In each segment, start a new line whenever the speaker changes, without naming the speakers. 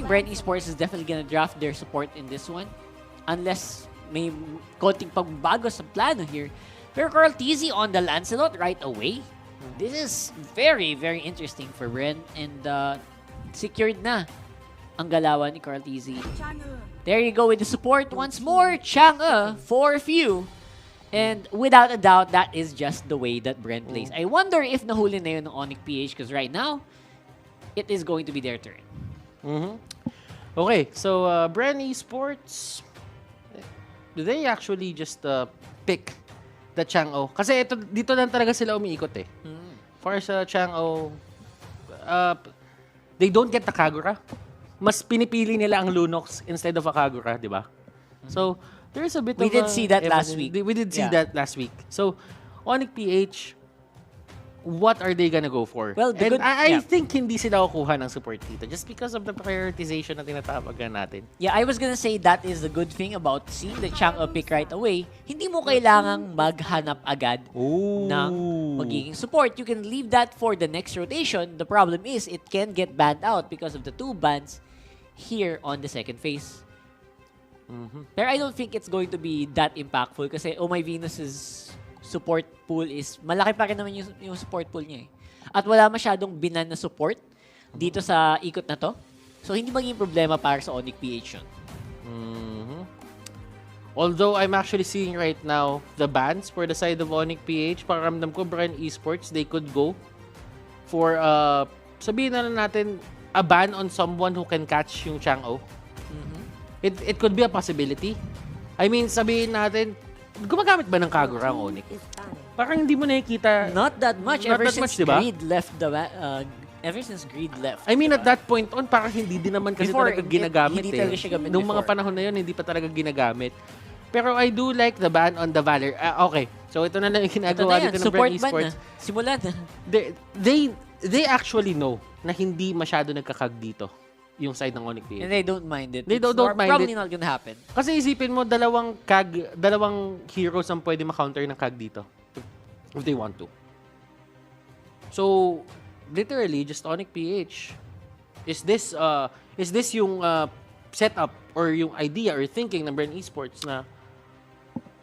think Bren Esports is definitely gonna draft their support in this one. Unless may konting pagbago sa plano here. Pero Carl TZ on the Lancelot right away. This is very, very interesting for Bren. And secured na ang galawan ni Carl TZ. There you go with the support once more. Chang'e for few. And without a doubt, that is just the way that Bren plays. I wonder if nahuli na yun ng Onic-PH because right now, it is going to be their turn.
Okay, so Bren Esports, do they actually just pick the Chang'e? Kasi dito lang talaga sila umiikot eh. For sa Chang'e, they don't get the Kagura. Mas pinipili nila ang Lunox instead of a Kagura, di ba? So, there's a bit
We did see that last week.
We did see that last week. So, ONICPH, what are they gonna go for?
Well,
and I think hindi sila kukuha ng support dito just because of the prioritization na tinatawagan natin.
Yeah, I was gonna say that is the good thing about seeing the Chang'e pick right away. Hindi mo kailangang maghanap agad ng magiging support. You can leave that for the next rotation. The problem is, it can get banned out because of the 2 bans here on the second phase. Pero I don't think it's going to be that impactful kasi Venus's support pool is malaki pa rin naman yung support pool niya eh. At wala masyadong binan na support dito sa ikot na to. So hindi magiging problema para sa ONICPH yun.
Although I'm actually seeing right now the bans for the side of ONICPH, pakiramdam ko Bren Esports, they could go for sabihin na lang natin a ban on someone who can catch yung Chang'e. It could be a possibility. I mean, sabihin natin, gumagamit ba ng Kagura ang Onic? Parang hindi mo nakikita.
Not that much.
Not
ever
that
since
much, diba?
Greed left ever since Greed left.
I mean, at that point on, parang hindi din naman kasi
Before,
talaga ginagamit
hindi
eh.
talaga siya gamit
Nung mga
before.
panahon na yun, hindi pa talaga ginagamit. Pero I do like the ban on the Valor. Okay, so ito na lang yung ginagawa dito ng Bren Esports.
Simula na.
They actually know na hindi masyado nagkakag dito yung side ng Onic-PH.
And they don't mind it.
They don't mind
probably
it.
not gonna happen.
Kasi isipin mo, dalawang heroes ang pwede makounter ng kag dito. If they want to. So, literally, just Onic-PH. Is this yung setup or yung idea or thinking ng Bren Esports na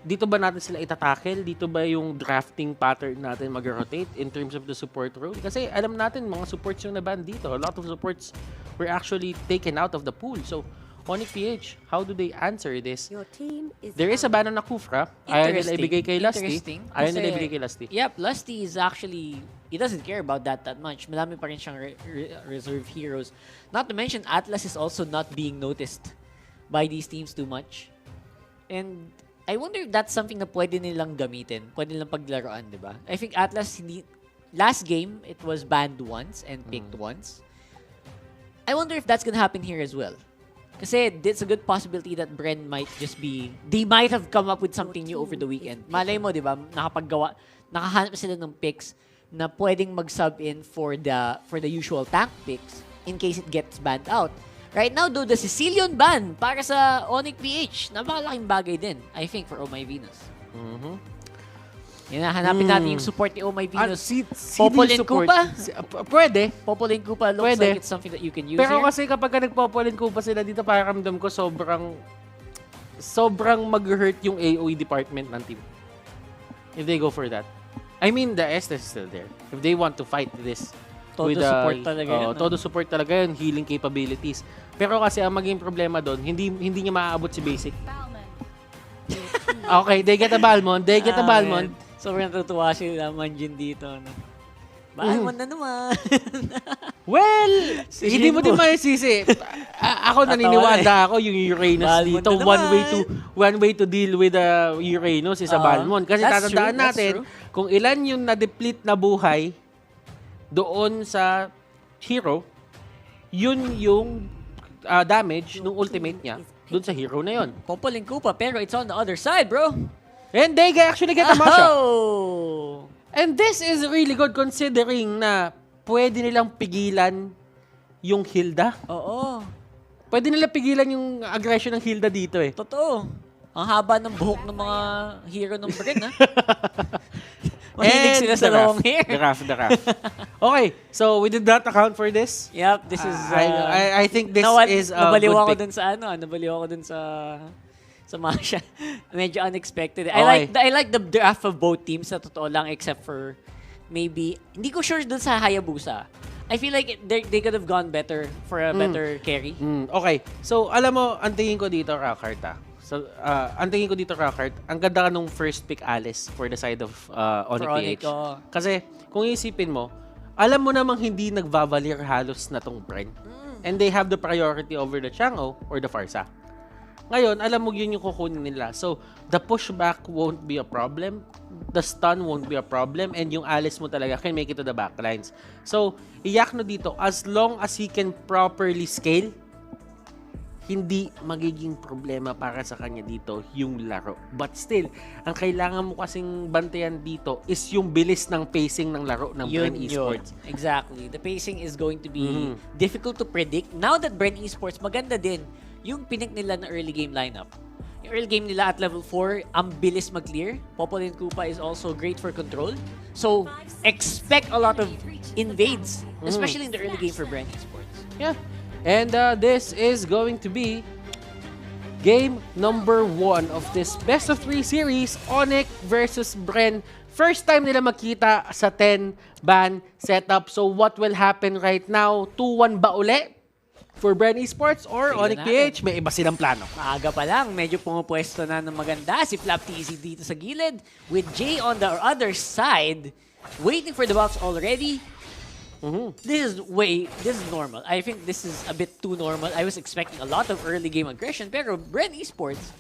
dito ba natin sila itatakel? Dito ba yung drafting pattern natin mag-rotate in terms of the support role? Kasi alam natin, mga supports yung naban dito. A lot of supports were actually taken out of the pool. So, ONICPH, how do they answer this? There is a ban on Akufra. Ayaw nila ibigay kay Lusty. Ayaw nila ibigay kay Lusty.
Yep, Lusty is actually, he doesn't care about that much. Malami pa rin siyang reserve heroes. Not to mention, Atlas is also not being noticed by these teams too much. And I wonder if that's something na pwede nilang gamitin. Pwede nilang paglaruan, di ba? I think Atlas, last game, it was banned once and picked once. I wonder if that's gonna happen here as well. Kasi it's a good possibility that Bren might just be, they might have come up with something new over the weekend. Malay mo, di ba? Nakahanap sila ng picks na pwedeng mag-sub in for the usual tank picks in case it gets banned out. Right now, though, the Sicilian ban para sa ONIC-PH, napakalaking bagay din, I think, for Venus. Yan na, hanapin natin yung support ni Venus. Popolin Kupa?
Pwede.
Popolin Kupa looks like it's something that you can use
Pero
here.
kasi kapag nagpopolin Kupa sila dito, pakiramdam ko sobrang mag-hurt yung AOE department ng team. If they go for that. I mean, the Estes is still there. If they want to fight this.
Todo support talaga yun.
Todo support talaga yun, healing capabilities. Pero kasi ang maging problema doon, hindi niya maaabot si basic. Okay, they get a Balmond.
Sobrang natutuwa sila Manjin dito. No? Balmond na naman.
Well, hindi mo din maisisi. Ako naniniwala ako yung Uranus dito. One way to deal with Uranus is a Balmond. Kasi tatandaan natin, kung ilan yung na-deplete na buhay doon sa hero, yun yung damage ng ultimate niya doon sa hero na yun.
Popolin Kupa, pero it's on the other side, bro.
And they actually get a mashup.
Oh!
And this is really good considering na pwede nilang pigilan yung Hilda.
Oo.
Pwede nila pigilan yung aggression ng Hilda dito eh.
Totoo. Ang haba ng buhok ng mga hero ng Bren, ha? Mahilig sila sa long hair.
The raf. Okay, so we did not account for this.
Yep, this is...
I think this is a
nabaliw
good
ako
pick.
dun sa nabaliw ako dun sa Masha. Medyo unexpected.
Okay.
I like the draft of both teams sa totoo lang, except for maybe, hindi ko sure dun sa Hayabusa. I feel like they could have gone better for a better carry.
Okay. So, alam mo, ang tingin ko dito, Rockheart, So, ang tingin ko dito, Rockheart, ang ganda ka nung first pick, Alice, for the side of ONIC-PH. Kasi, kung isipin mo, alam mo namang hindi nagvavalir halos na tong Bren. And they have the priority over the Chang'o or the Farsa. Ngayon, alam mo yun yung kukunin nila. So, the pushback won't be a problem. The stun won't be a problem. And yung Alice mo talaga can make it to the backlines. So, Iyakno dito, as long as he can properly scale, hindi magiging problema para sa kanya dito yung laro. But still, ang kailangan mo kasing bantayan dito is yung bilis ng pacing ng laro ng Bren Esports.
Exactly. The pacing is going to be difficult to predict. Now that Bren Esports, maganda din yung pinik nila na early game lineup. Yung early game nila at level 4, ang bilis mag-clear. Popol and Koopa is also great for control. So, expect a lot of invades, especially in the early game for Bren Esports.
Yeah. And this is going to be game number 1 of this best of 3 series, Onic versus Bren. First time nila makita sa 10-ban setup. So, what will happen right now? 2-1 ba uli? For Bren Esports or ONICPH, may iba silang plano.
Maaga pa lang, medyo pumupwesto na ng maganda si Flap-TZ dito sa gilid with Jay on the other side, waiting for the box already. This is normal. I think this is a bit too normal. I was expecting a lot of early game aggression, pero Bren Esports,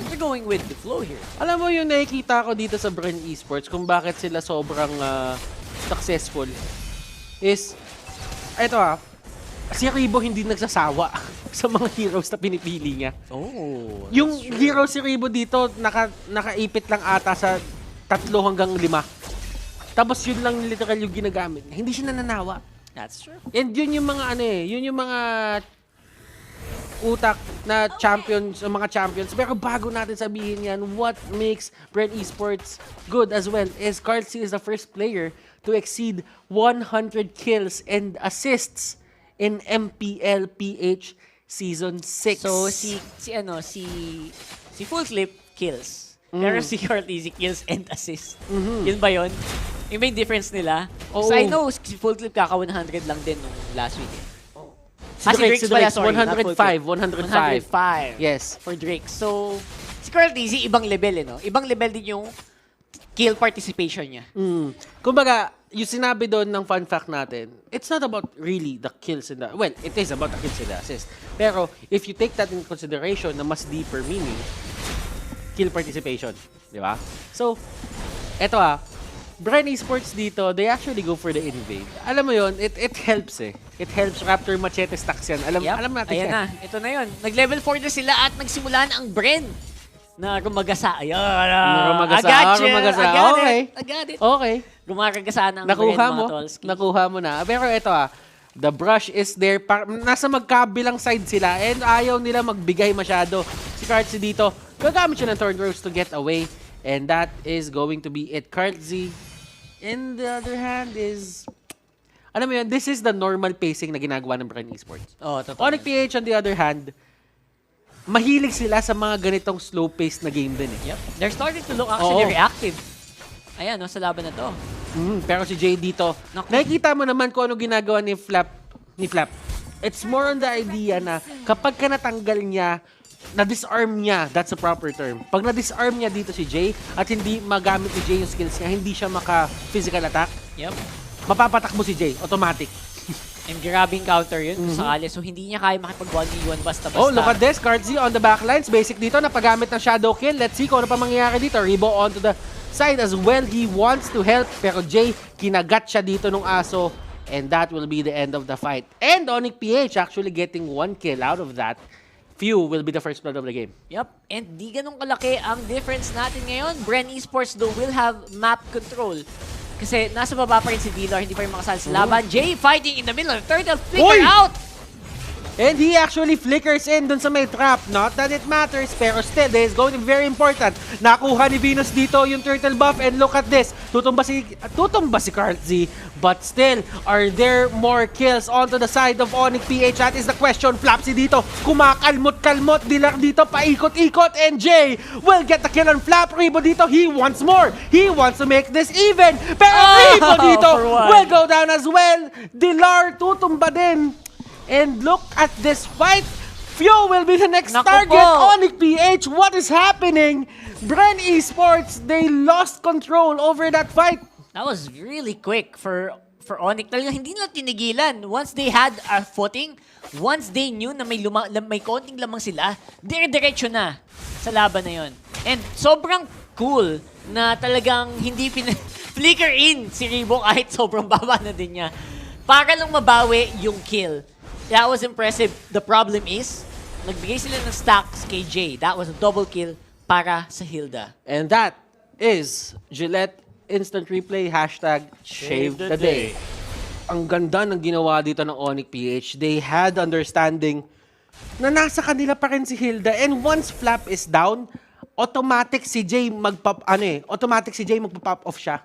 they're going with the flow here.
Alam mo yung nakikita ko dito sa Bren Esports kung bakit sila sobrang successful is, eto si Ribo hindi nagsasawa sa mga heroes na pinipili niya.
Oh,
yung hero si Ribo dito, nakaipit lang ata sa 3 hanggang 5. Tapos yun lang literal yung ginagamit. Hindi siya nananawa.
That's true.
And yun yung mga yun yung mga utak na champions, mga champions. Pero bago natin sabihin yan, what makes Bren Esports good as well is Carl C is the first player to exceed 100 kills and assists in Mpl-Ph Season 6.
So, si Full Clip kills. Pero si Carl-TZ kills and assists. Yun ba yun? Yung may difference nila? So, I know si Full Clip kaka 100 lang din nung last week.
Si Drake pala, sorry. 105. Yes.
For Drake. So, si Carl-TZ ibang level, no? Ibang level din yung kill participation niya.
Kumbaga, yung sinabi doon ng fun fact natin, it's not about really the kills and the... Well, it is about the kills and the assist. Pero, if you take that in consideration na mas deeper meaning, kill participation. Di ba? So, eto Bren Esports dito, they actually go for the invade. Alam mo yon, it helps It helps Raptor Machete stacks yan. Alam natin
yan. Ayan na, ito na yun. Nag-level 4 na sila at nagsimula na ang Bren na rumagasa. Ayan.
Rumagasa. Okay.
I got it.
Okay.
Rumaragasa na ang Bren, mga Tolski.
Nakuha mo na. Pero ito the brush is there. Nasa magkabilang side sila and ayaw nila magbigay masyado. Si Kartzy dito, gagamit siya ng Thorn Rose to get away. And that is going to be it. Kartzy, in the other hand, is... Alam mo yun, this is the normal pacing na ginagawa ng Bren Esports.
Oh, totoo.
ONICPH, on the other hand, mahilig sila sa mga ganitong slow-paced na game din
Yep. They're starting to look actually reactive. Ayan, sa laban na to.
Pero si Jay dito, nakikita mo naman kung ano ginagawa ni Flap. It's more on the idea na kapag ka natanggal niya, na-disarm niya, that's a proper term. Pag na-disarm niya dito si Jay at hindi magamit ni Jay yung skills niya, hindi siya maka-physical attack, mapapatakbo si Jay, automatic.
And grabbing counter yun kung sakali. So, hindi niya kaya makipag-1v1 basta-basta.
Oh, look at this. Kartzy on the backlines. Basic dito, napagamit ng shadow kill. Let's see kung ano pa mangyayari dito. Ribo onto the side as well. He wants to help. Pero Jay, kinagat siya dito nung aso. And that will be the end of the fight. And ONICPH actually getting 1 kill out of that. Few will be the first blood of the game.
Yep. And di ganun kalaki ang difference natin ngayon. Bren Esports though will have map control. Kasi nasa baba pa rin si Dealer, hindi pa rin makasali sa laban. Jay fighting in the middle. Turtle flicker out!
And he actually flickers in dun sa may trap. Not that it matters, pero still, this is going to be very important. Nakuha ni Venus dito yung turtle buff, and look at this. Tutumba si Carl Z, but still, are there more kills onto the side of ONICPHVSBRENESPORTS? That is the question. Flapsy dito, kumakalmot-kalmot, Dilar dito, paikot-ikot, and Jay will get the kill on Flap. Rebo dito, he wants more. He wants to make this even. Pero Rebo dito will go down as well. Dilar tutumba din. And look at this fight. Fio will be the next target. ONICPH, what is happening? Bren Esports, they lost control over that fight.
That was really quick for Onic. Talagang hindi nila tinigilan. Once they had a footing, once they knew na may konting lamang sila, dire-diretso na sa laban na yon. And sobrang cool na talagang hindi flicker in si Rebo kahit sobrang baba na din niya. Para lang mabawi yung kill. That was impressive. The problem is, nagbigay sila ng stacks kay Jay. That was a double kill para sa Hilda.
And that is Gillette Instant Replay #Shave the Day. Ang ganda ng ginawa dito ng ONICPH. They had understanding na nasa kanila pa rin si Hilda. And once Flap is down, automatic si Jay magpop off siya.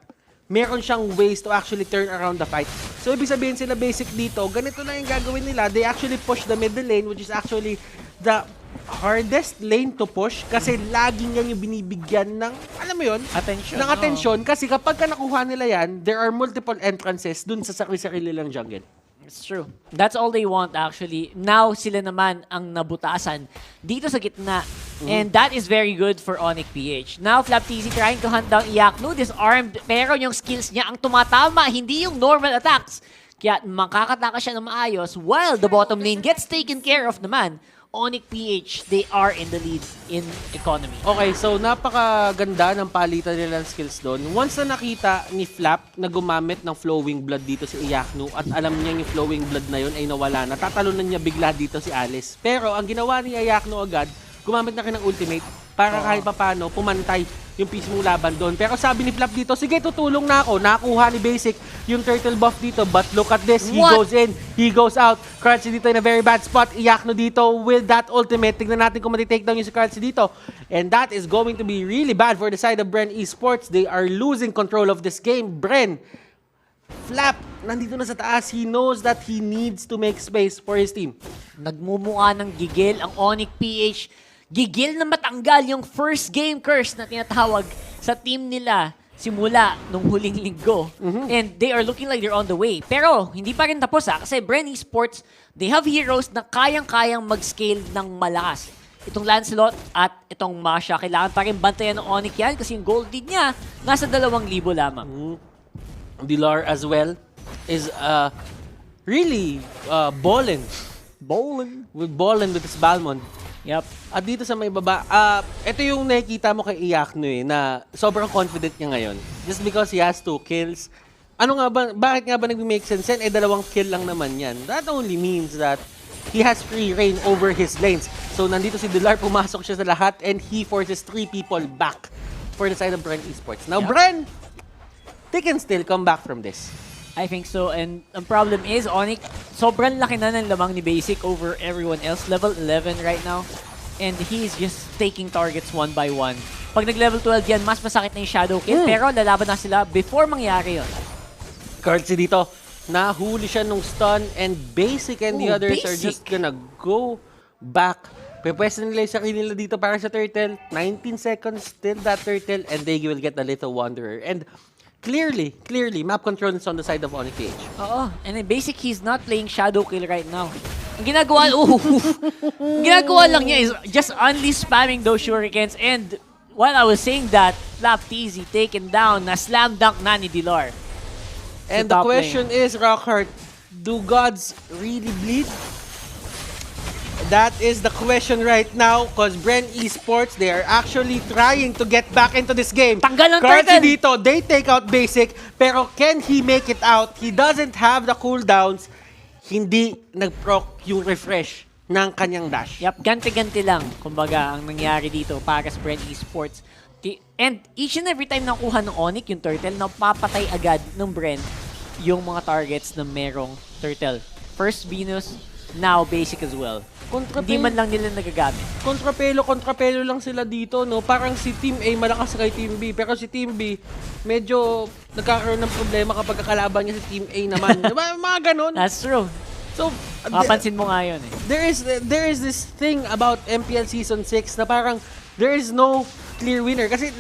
Meron siyang ways to actually turn around the fight. So, ibig sabihin sila basic dito, ganito na yung gagawin nila. They actually push the middle lane, which is actually the hardest lane to push kasi laging yan yung binibigyan ng, alam mo yun? Attention. Kasi kapag nakuha nila yan, there are multiple entrances dun sa sarili-sarili lang jungle.
It's true. That's all they want actually. Now, sila naman ang nabutasan dito sa gitna. And that is very good for ONICPH. Now, FlapTZ trying to hunt down Iyaknu, disarmed, pero yung skills niya ang tumatama, hindi yung normal attacks. Kaya makakataka siya ng maayos while the bottom lane gets taken care of naman. ONICPH, they are in the lead in economy.
Okay, so napakaganda ng palitan nila ng skills doon. Once na nakita ni Flap na gumamit ng flowing blood dito si Iyaknu at alam niya yung flowing blood na yun ay nawala na, tatalunan niya bigla dito si Alice. Pero ang ginawa ni Iyaknu agad, gumamit na rin ng ultimate para kahit papano pumantay yung piece mong laban doon. Pero sabi ni Flap dito, sige, tutulong na ako. Nakuha ni Basic yung turtle buff dito. But look at this. He goes in. He goes out. Currency dito in a very bad spot. Iyaknu dito with that ultimate. Tignan natin kung matitake down yung si Currency dito. And that is going to be really bad for the side of Bren Esports. They are losing control of this game. Bren, Flap, nandito na sa taas. He knows that he needs to make space for his team.
Nagmumukha ng gigil ang ONICPH. Gigil na matanggal yung first game curse na tinatawag sa team nila simula nung huling linggo. And they are looking like they're on the way. Pero hindi pa rin tapos kasi Bren Esports, they have heroes na kayang-kayang mag-scale ng malakas. Itong Lancelot at itong Masha, kailangan pa rin bantayan ng Onic yan kasi yung gold lead niya nasa 2,000 lamang.
Dilar as well is really ballin' with his Balmond.
Yep.
At dito sa may baba, ito yung nakikita mo kay Iyaknu na sobrang confident niya ngayon. Just because he has 2 kills. Bakit nga ba nag-make sense yan? 2 kill lang naman yan. That only means that he has free reign over his lanes. So nandito si Dilar, pumasok siya sa lahat and he forces 3 people back for the side of Bren Esports. Now Bren, they can still come back from this.
I think so. And ang problem is, Onic, sobrang laki na ng lamang ni Basic over everyone else. Level 11 right now. And he's just taking targets one by one. Pag nag-level 12 yan, mas masakit na yung shadow kill. Pero lalaban na sila before mangyari yun.
Currency dito, nahuli siya nung stun and Basic and the others are just gonna go back. Pwepwesta nila yung sarili nila dito para sa turtle. 19 seconds, still that turtle, and they will get the little wanderer. And clearly, map control is on the side of ONICPH.
Oo. And then Basic, he's not playing shadow kill right now. Ang ginagawa lang niya is just only spamming those shurikens. And while I was saying that, FlapTZ taken down, na slam dunk na ni Dilar.
And the question is, Rockhart, do gods really bleed? That is the question right now because Bren Esports, they are actually trying to get back into this game.
Tanggal ang
Currency
turtle!
dito, they take out Basic, pero can he make it out? He doesn't have the cooldowns. Hindi nag-proc yung refresh ng kanyang dash.
Yep, ganti-ganti lang, kumbaga, ang nangyari dito para sa Bren Esports. And each and every time nakuha ng Onic yung turtle, napapatay agad ng Bren yung mga targets na merong turtle. First Venus, now basic as well. Hindi man lang nila nagagamit.
Kontrapelo lang sila dito, no? Parang si Team A malakas kay Team B, pero si Team B medyo nagkakaroon ng problema kapag kakalaban niya si Team A naman. Diba? Mga ganun.
That's true.
So,
Mapansin mo nga yun eh.
there is this thing about MPL Season 6 na parang there is no clear winner. Kasi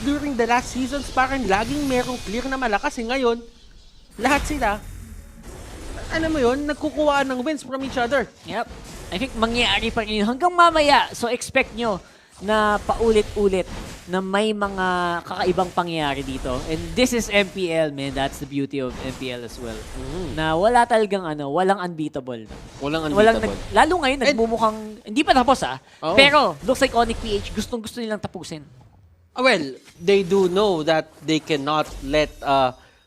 during the last seasons, parang laging merong clear na malakas. Ngayon, lahat sila, ano mo yun, nagkukuhaan ng wins from each other.
Yep. I think mangyayari pa rin yun hanggang mamaya. So expect nyo na paulit-ulit na may mga kakaibang pangyayari dito. And this is MPL, man. That's the beauty of MPL as well. Na wala talagang walang unbeatable.
Walang unbeatable.
Lalo ngayon, nagmumukhang, hindi pa tapos
Oh.
Pero, looks like ONICPHVSBRENESPORTS, gustong-gusto nilang tapusin.
Well, they do know that they cannot let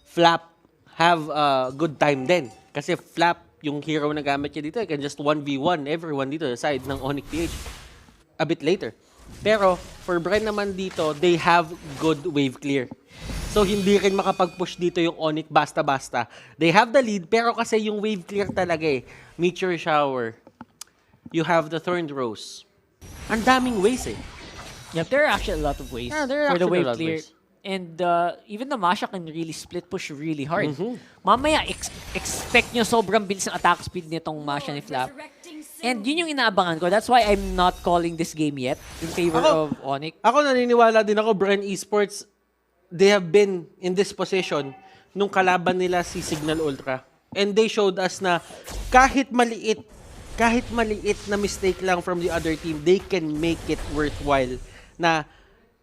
Flap have a good time din. Kasi Flap, yung hero na gamit niya dito, can just 1v1 everyone dito sa side ng Onic-PH a bit later. Pero, for Bren naman dito, they have good wave clear. So, hindi rin makapag-push dito yung Onic basta-basta. They have the lead, pero kasi yung wave clear talaga eh. Meteor Shower. You have the Thorned Rose. Ang daming ways eh.
Yep, there are actually a lot of ways
Yeah, there are
for the
actually a
wave
lot of
clear.
ways.
And even the Masha can really split push really hard. Mamaya, expect nyo sobrang bilis ng attack speed nitong Masha ni Flap. And yun yung inaabangan ko. That's why I'm not calling this game yet in favor of Onic.
Ako naniniwala din ako, Bren Esports, they have been in this position nung kalaban nila si Signal Ultra. And they showed us na kahit maliit na mistake lang from the other team, they can make it worthwhile. Na,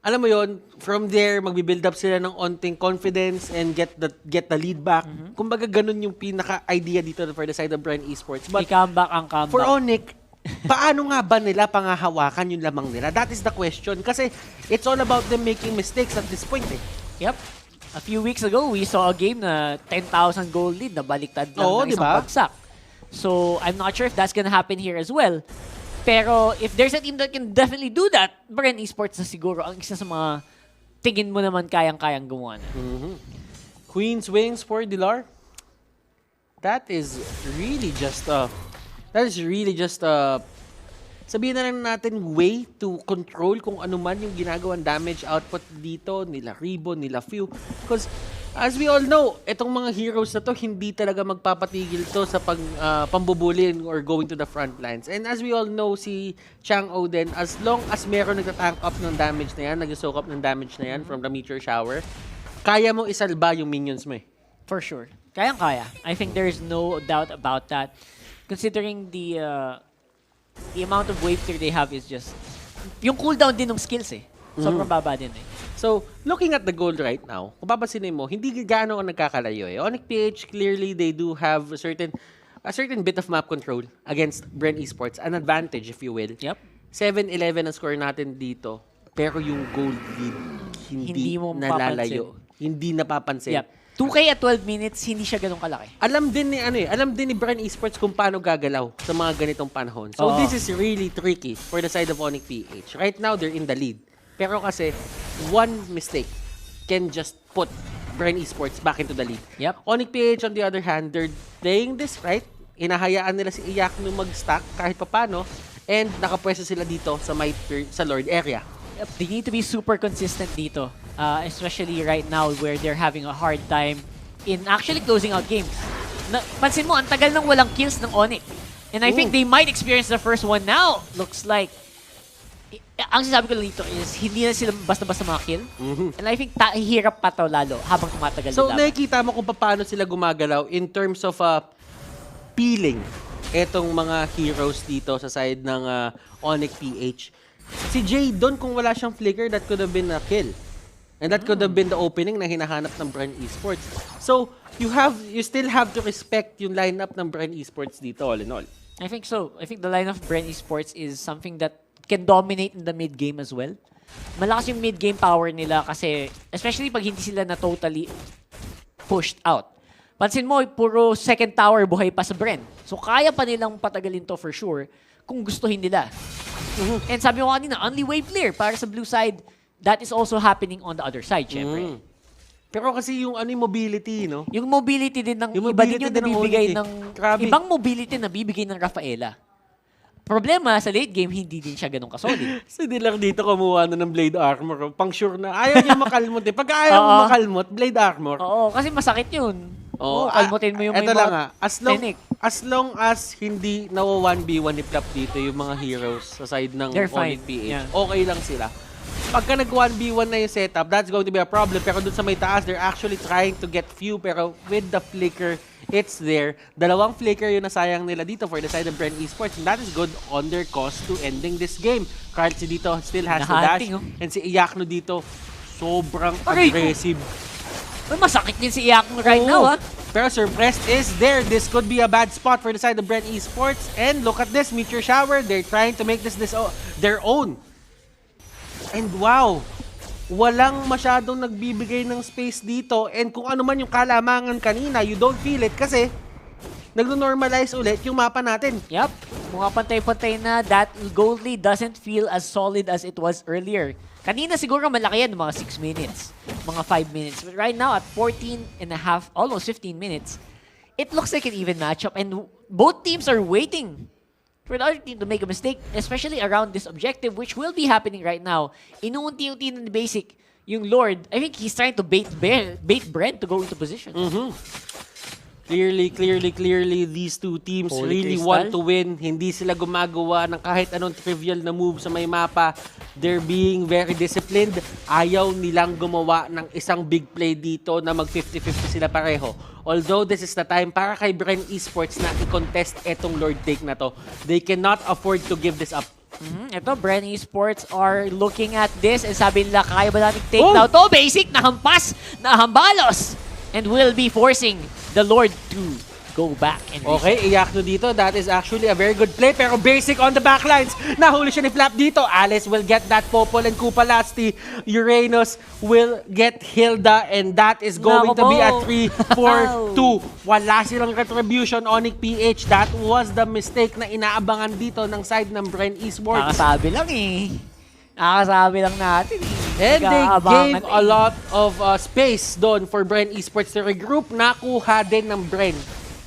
alam mo yon, from there, magbi-build up sila ng onting confidence and get the lead back. Kumbaga, ganun yung pinaka-idea dito for the side of Bren Esports. But
I-comeback ang comeback.
for Onic, paano nga ba nila pangahawakan yung lamang nila? That is the question. Kasi it's all about them making mistakes at this point eh.
Yep. A few weeks ago, we saw a game na 10,000 goal lead na baliktad lang
Oo,
ng isang
diba?
bagsak. So, I'm not sure if that's gonna happen here as well. Pero, if there's a team that can definitely do that, Bren Esports na siguro ang isa sa mga tingin mo naman kayang-kayang gumawa na.
Queen's Wings for Dilar. That is really just sabihin na lang natin way to control kung ano man yung ginagawang damage output dito nila Ribbon, nila Few. Because as we all know, itong mga heroes na to hindi talaga magpapatigil to sa pambubulin or going to the front lines. And as we all know, si Chang'o din, as long as meron nagtatank up ng damage na yan, nag-soak up ng damage na yan from the Meteor Shower, kaya mo isalba yung minions mo eh.
For sure. Kayang-kaya. I think there's no doubt about that. Considering the amount of wave clear they have is just... Yung cooldown din ng skills eh. Sobrang baba din eh.
So, looking at the gold right now, kung papansinin mo, hindi gaano ang nagkakalayo eh. ONICPH, clearly, they do have a certain bit of map control against Bren Esports. An advantage, if you will.
Yep.
7-11 ang score natin dito. Pero yung gold lead, hindi
mo
nalalayo. Hindi napapansin.
Yep. 2K at 12 minutes, hindi siya ganun kalaki.
Alam din ni Bren Esports kung paano gagalaw sa mga ganitong panahon. So, this is really tricky for the side of ONICPH. Right now, they're in the lead. Pero kasi, one mistake can just put Bren Esports back into the lead.
Yep.
ONICPH, on the other hand, they're playing this right. Inahayaan nila si Iyak nung mag-stack kahit papano. And nakapwesto sila dito sa Lord area.
Yep. They need to be super consistent dito. Especially right now where they're having a hard time in actually closing out games. Pansin mo, ang tagal nang walang kills ng Onic. And I think they might experience the first one now. Looks like ang sinasabi ko lang dito is hindi na sila basta-basta kill. And I think hirap pa to lalo habang tumatagal
So,
yung laban.
nakikita mo kung paano sila gumagalaw in terms of peeling etong mga heroes dito sa side ng ONICPH. Si Jadon, kung wala siyang flicker, that could have been a kill. And that could have been the opening na hinahanap ng Bren Esports. So, you still have to respect yung lineup ng Bren Esports dito, all in all.
I think so. I think the line of Bren Esports is something that can dominate in the mid-game as well. Malakas yung mid-game power nila kasi, especially pag hindi sila na totally pushed out. Pansin mo, puro second tower buhay pa sa Bren. So, kaya pa nilang patagalin to for sure kung gustuhin nila. And sabi ko kanina, only wave clear para sa blue side. That is also happening on the other side, syempre.
Pero kasi yung ano yung mobility, no?
Yung mobility din ng
Yung
iba din
mobility
yung
din ng
nabibigay
Onic,
ng
Grabe.
ibang mobility na bibigay ng Rafaela. Problema sa late game hindi din siya ganun kasolid.
So, di lang dito kumuha na ng blade armor. Pang sure na. Ayaw niya makalmot eh. Pagka ayaw mo makalmot, blade armor.
Oo, kasi masakit yun. Oo,
Oo,
kalmutin mo yung may
eto lang
mga Fennec.
as long as hindi nawa 1v1 ni Plap dito yung mga heroes sa side ng
They're fine.
ONICPH,
Yeah.
okay lang sila. Pagka nag 1v1 na yung setup, that's going to be a problem. Pero dun sa may taas, they're actually trying to get few. Pero with the flicker, it's there. Dalawang flicker yung nasayang nila dito for the side of Bren Esports. And that is good on their cost to ending this game. Carlsi dito still has to dash. And si Iyakno dito, sobrang aggressive.
Ay, masakit din si Iyakno right now, ha?
Pero Surpressed is there. This could be a bad spot for the side of Bren Esports. And look at this, Meteor Shower. They're trying to make this their own. And wow, walang masyadong nagbibigay ng space dito. And kung ano man yung kalamangan kanina, you don't feel it kasi nagno-normalize ulit yung mapa natin.
Yep, mga pantay-pantay na. That gold lead doesn't feel as solid as it was earlier. Kanina siguro malaki yan, mga 6 minutes, mga 5 minutes. But right now at 14 and a half, almost 15 minutes, it looks like an even matchup. And both teams are waiting for the other team to make a mistake, especially around this objective, which will be happening right now. Inuunti-unti na basic yung Lord. I think he's trying to bait Bren to go into position.
Clearly, these two teams
Holy
really
Crystal.
want to win. Hindi sila gumagawa ng kahit anong trivial na move sa may mapa. They're being very disciplined. Ayaw nilang gumawa ng isang big play dito na mag 50-50 sila pareho. Although this is the time para kay Bren Esports na i-contest etong Lord take na to. They cannot afford to give this up.
Ito, Bren Esports are looking at this and sabi nila, kaya ba natin take now to? Basic, nahampas, nahambalos, and will be forcing the Lord to go back and
Okay, Iyakno dito. That is actually a very good play. Pero Basic on the backlines. Nahuli siya ni Flap dito. Alice will get that Popol and Kupalasti. Uranus will get Hilda. And that is going to be a 3-4-2. Wala silang retribution. ONICPH. That was the mistake na inaabangan dito ng side ng Bren Esports.
Nakasabi lang eh. Nakasabi lang natin eh.
And they gave a lot of space doon for Bren Esports to regroup. Nakuha din ng Bren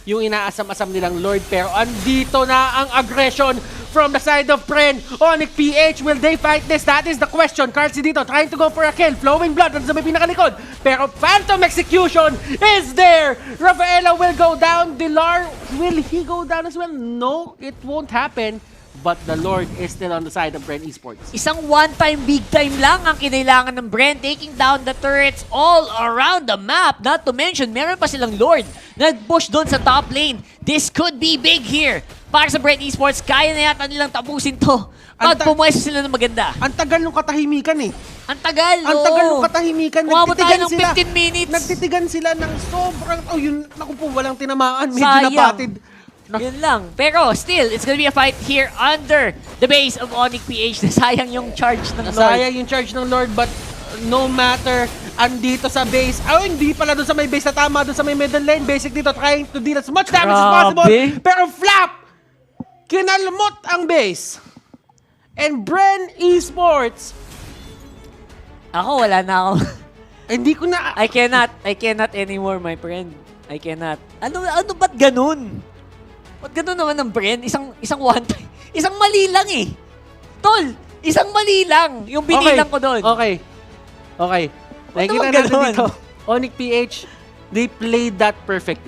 yung inaasam-asam nilang Lord. Pero andito na ang aggression from the side of Bren. ONICPH, will they fight this? That is the question. Carlsi dito trying to go for a kill. Flowing blood sa may pinakalikod. Pero Phantom Execution is there. Rafaela will go down. Dilar, will he go down as well? No, it won't happen. But the Lord is still on the side of Bren Esports.
Isang one-time, big-time lang ang kinailangan ng Bren, taking down the turrets all around the map. Not to mention, meron pa silang Lord. Nag-push doon sa top lane. This could be big here. Para sa Bren Esports, kaya na yata nilang tapusin to. Pag pumwesto sila ng maganda.
Ang tagal ng katahimikan eh.
Ang tagal,
Ang tagal ng katahimikan.
Umabot tayo ng
Nagtitigan
15 minutes.
Nagtitigan sila ng sobrang... Oh, yun. Naku po, walang tinamaan. Medyo
Sayang.
napatid.
Yun lang. Pero still, it's gonna be a fight here under the base of ONICPH. Nasayang yung charge ng Lord.
Nasayang yung charge ng Lord, but no matter, andito sa base. Oh, hindi pala doon sa may base na tama, doon sa may middle lane. Basic dito, trying to deal as much damage as possible. Pero Flap, kinalmot ang base. And Bren Esports.
Ako, wala na ako.
Hindi ko na...
I cannot anymore, my friend. I cannot. Ano ba't ganun? Ba't ganun naman ng Bren? Isang one time. Isang mali lang eh. Tol, isang mali lang. Yung binilang ko doon.
Okay. Nakikita natin dito. ONICPH, they played that perfectly.